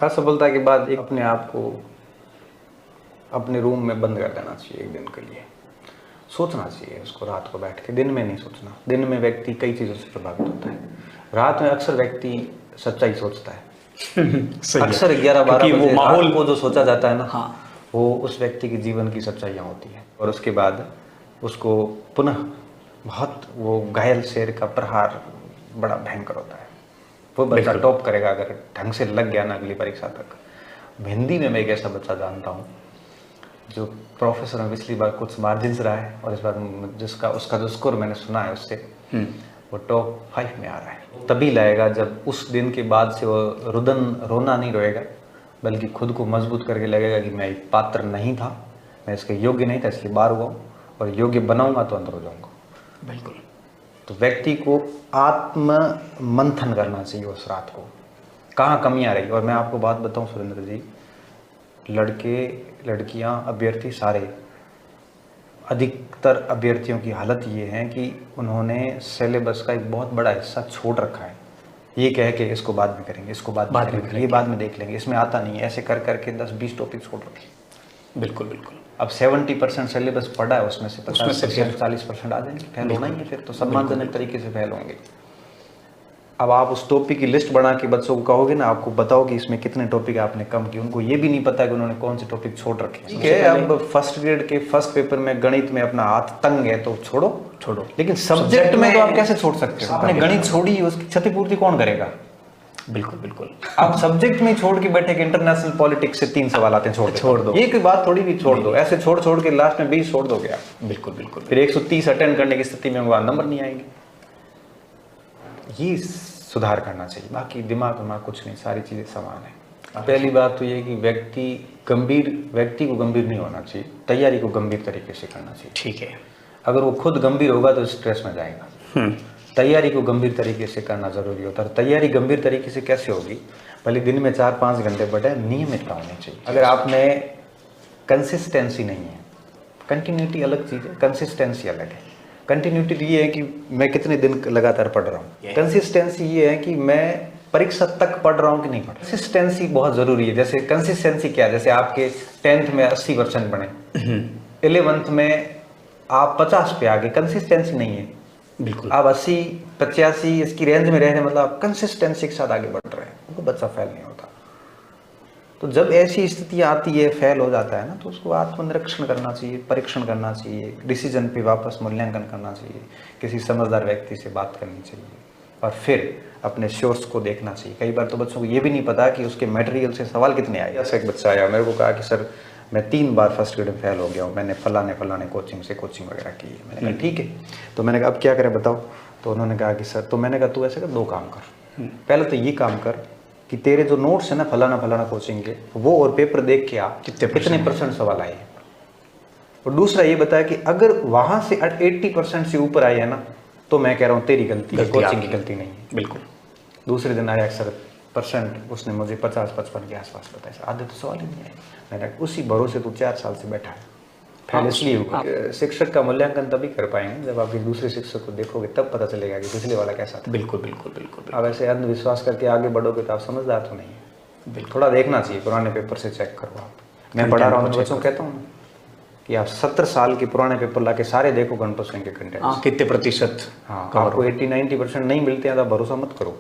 असफलता के बाद एक अपने आप को अपने रूम में बंद कर देना चाहिए एक दिन के लिए। सोचना चाहिए उसको रात को बैठ के, दिन में नहीं सोचना। दिन में व्यक्ति कई चीज़ों से प्रभावित होता है, रात में अक्सर व्यक्ति सच्चाई सोचता है। अक्सर 11-12 बजे माहौल को जो सोचा जाता है ना, हाँ, वो उस व्यक्ति के जीवन की सच्चाइयाँ होती हैं। और उसके बाद उसको पुनः बहुत वो घायल शेर का प्रहार बड़ा भयंकर होता है। वो बच्चा टॉप करेगा अगर ढंग से लग गया ना अगली परीक्षा तक। हिंदी में मैं एक ऐसा बच्चा जानता हूँ जो प्रोफेसर में पिछली बार कुछ मार्जिन रहा है, और इस बार जिसका उसका जो स्कोर मैंने सुना है उससे वो टॉप 5 में आ रहा है। तभी लाएगा जब उस दिन के बाद से वो रोना नहीं रोएगा, बल्कि खुद को मजबूत करके लगेगा कि मैं एक पात्र नहीं था, मैं इसके योग्य नहीं था, इसलिए बाहर हुआ हूँ, और योग्य बनाऊंगा तो अंदर हो जाऊंगा। बिल्कुल। तो व्यक्ति को आत्म मंथन करना चाहिए उस रात को, कहाँ कमियाँ रही। और मैं आपको बात बताऊँ सुरेंद्र जी, लड़के लड़कियां अभ्यर्थी सारे, अधिकतर अभ्यर्थियों की हालत ये है कि उन्होंने सिलेबस का एक बहुत बड़ा हिस्सा छोड़ रखा है। ये कह के इसको बाद में करेंगे, इसको बाद में करेंगे, ये बाद में देख लेंगे, इसमें आता नहीं है, ऐसे कर करके 10-20 टॉपिक छोड़ रखे। बिल्कुल बिल्कुल। अब 70% सिलेबस पढ़ा है, उसमें से 50-40% आ जाएंगे, फेल होना ही है फिर तो, सम्मानजनक तरीके से फेल होंगे। अब आप उस टॉपिक की लिस्ट बना के बच्चों को कहोगे ना, आपको बताओ कि इसमें कितने टॉपिक आपने कम किए, उनको ये भी नहीं पता कि उन्होंने कौन से टॉपिक छोड़ रखे। ठीक है, अब फर्स्ट ग्रेड के फर्स्ट पेपर में गणित में अपना हाथ तंग है तो छोड़ो, लेकिन सब्जेक्ट में तो आप कैसे छोड़ सकते हो? आपने गणित छोड़ी, उसकी क्षतिपूर्ति कौन करेगा? बिल्कुल। आप सब्जेक्ट में छोड़ के बैठे कि इंटरनेशनल पॉलिटिक्स से 3 सवाल आते हैं, छोड़ दो। ये कोई बात थोड़ी भी, छोड़ दो। ऐसे छोड़ के लास्ट में 20 छोड़ दोगे आप। बिल्कुल। फिर 130 अटेंड करने की स्थिति में वहां नंबर नहीं आएंगे। ये सुधार करना चाहिए, बाकी दिमाग कुछ नहीं, सारी चीजें समान है। पहली बात तो ये कि व्यक्ति को गंभीर नहीं होना चाहिए, तैयारी को गंभीर तरीके से करना चाहिए। ठीक है, अगर वो खुद गंभीर होगा तो स्ट्रेस में जाएगा। तैयारी को गंभीर तरीके से करना जरूरी होता है। तैयारी गंभीर तरीके से कैसे होगी? भले दिन में 4-5 घंटे पढ़े, नियमितता होनी चाहिए। अगर आप में कंसिस्टेंसी नहीं है, कंटिन्यूटी अलग चीज है, कंसिस्टेंसी अलग है। कंटिन्यूटी ये है कि मैं कितने दिन लगातार पढ़ रहा हूँ, कंसिस्टेंसी ये है कि मैं परीक्षा तक पढ़ रहा हूँ कि नहीं पढ़। कंसिस्टेंसी बहुत जरूरी है। जैसे कंसिस्टेंसी क्या है, जैसे आपके 10th में 80% बने, 11th में आप 50 पे आ गए, कंसिस्टेंसी नहीं है। बिल्कुल, आप 80-85 इसकी रेंज में रह रहे, मतलब आप कंसिस्टेंसी के साथ आगे बढ़ रहे हैं, उनको बच्चा फेल नहीं होता। तो जब ऐसी स्थिति आती है, फेल हो जाता है ना, तो उसको आत्मनिरीक्षण करना चाहिए, परीक्षण करना चाहिए, डिसीजन पे वापस मूल्यांकन करना चाहिए, किसी समझदार व्यक्ति से बात करनी चाहिए, और फिर अपने सोर्स को देखना चाहिए। कई बार तो बच्चों को ये भी नहीं पता कि उसके मटेरियल से सवाल कितने आए। ऐसा एक बच्चा आया, मेरे को कहा कि सर मैं 3 बार फर्स्ट ग्रेड में फेल हो गया हूँ, मैंने फलाने कोचिंग वगैरह की है। मैंने कहा ठीक है, तो मैंने कहा अब क्या करें बताओ? तो उन्होंने कहा कि सर, तो मैंने कहा तू ऐसे कर, 2 काम कर। पहले तो ये काम कर कि तेरे जो नोट्स है ना फलाना कोचिंग के, वो और पेपर देख के आप कितने % सवाल आए हैं। और दूसरा ये बताया कि अगर वहां से 80% से ऊपर आए हैं ना, तो मैं कह रहा हूँ तेरी गलती है, कोचिंग की गलती नहीं है। बिल्कुल। दूसरे दिन आया अक्सर % उसने मुझे 50-55 के आसपास बताया, आधे तो सवाल ही नहीं आए। मैंने उसी भरोसे तू 4 साल से बैठा है, फेल इसलिए हुआ। शिक्षक का मूल्यांकन तभी कर पाएंगे जब आप एक दूसरे शिक्षक को देखोगे, तब पता चलेगा कि पिछले वाला कैसा था। बिल्कुल। अब ऐसे अंधविश्वास करके आगे बढ़ोगे तो आप समझदार तो नहीं है। थोड़ा देखना चाहिए, पुराने पेपर से चेक करो आप। मैं पढ़ा रहा हूँ तो बच्चों को कहता हूँ कि आप 70 साल के पुराने पेपर ला के सारे देखो, घंटों सिंह के कंटेंट कितने %। हाँ, आपको 80-90% नहीं मिलते हैं तो भरोसा मत करो।